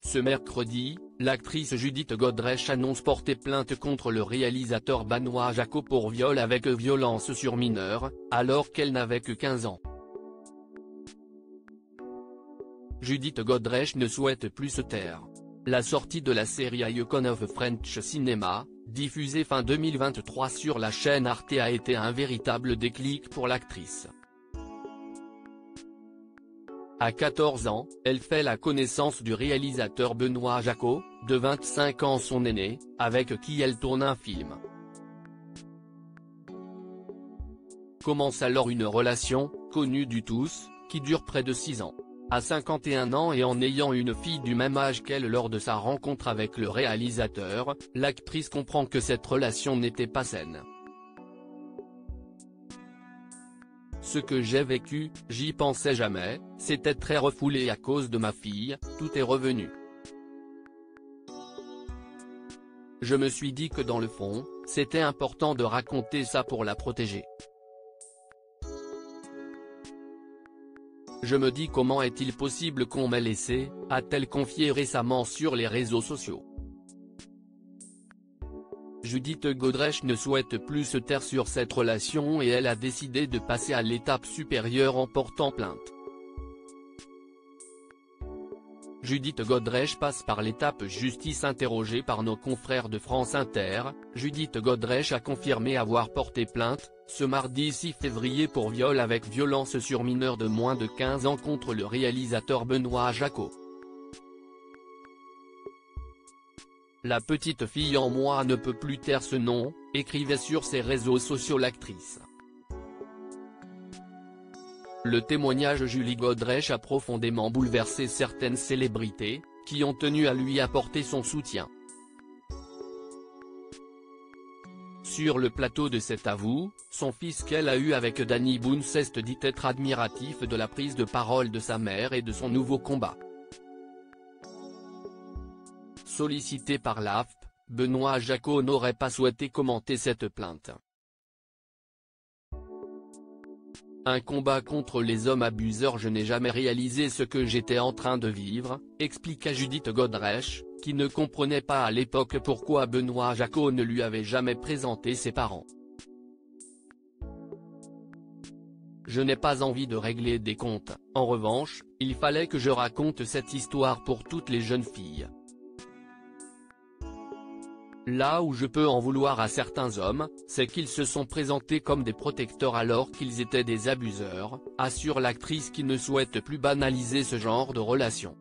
Ce mercredi, l'actrice Judith Godrèche annonce porter plainte contre le réalisateur Benoît Jacquot pour viol avec violence sur mineur, alors qu'elle n'avait que 15 ans. Judith Godrèche ne souhaite plus se taire. La sortie de la série Icon of French Cinema, diffusée fin 2023 sur la chaîne Arte a été un véritable déclic pour l'actrice. À 14 ans, elle fait la connaissance du réalisateur Benoît Jacquot, de 25 ans son aîné, avec qui elle tourne un film. Commence alors une relation, connue du tous, qui dure près de 6 ans. À 51 ans et en ayant une fille du même âge qu'elle lors de sa rencontre avec le réalisateur, l'actrice comprend que cette relation n'était pas saine. Ce que j'ai vécu, j'y pensais jamais, c'était très refoulé à cause de ma fille, tout est revenu. Je me suis dit que dans le fond, c'était important de raconter ça pour la protéger. Je me dis comment est-il possible qu'on m'ait laissé, a-t-elle confié récemment sur les réseaux sociaux. Judith Godrèche ne souhaite plus se taire sur cette relation et elle a décidé de passer à l'étape supérieure en portant plainte. Judith Godrèche passe par l'étape justice. Interrogée par nos confrères de France Inter, Judith Godrèche a confirmé avoir porté plainte, ce mardi 6 février pour viol avec violence sur mineur de moins de 15 ans contre le réalisateur Benoît Jacquot. La petite fille en moi ne peut plus taire ce nom, écrivait sur ses réseaux sociaux l'actrice. Le témoignage Julie Godrèche a profondément bouleversé certaines célébrités, qui ont tenu à lui apporter son soutien. Sur le plateau de cet avou, son fils qu'elle a eu avec Danny Boone s'est dit être admiratif de la prise de parole de sa mère et de son nouveau combat. Sollicité par l'AFP, Benoît Jacquot n'aurait pas souhaité commenter cette plainte. Un combat contre les hommes abuseurs. Je n'ai jamais réalisé ce que j'étais en train de vivre, expliqua Judith Godrèche, qui ne comprenait pas à l'époque pourquoi Benoît Jacquot ne lui avait jamais présenté ses parents. Je n'ai pas envie de régler des comptes, en revanche, il fallait que je raconte cette histoire pour toutes les jeunes filles. Là où je peux en vouloir à certains hommes, c'est qu'ils se sont présentés comme des protecteurs alors qu'ils étaient des abuseurs, assure l'actrice qui ne souhaite plus banaliser ce genre de relation.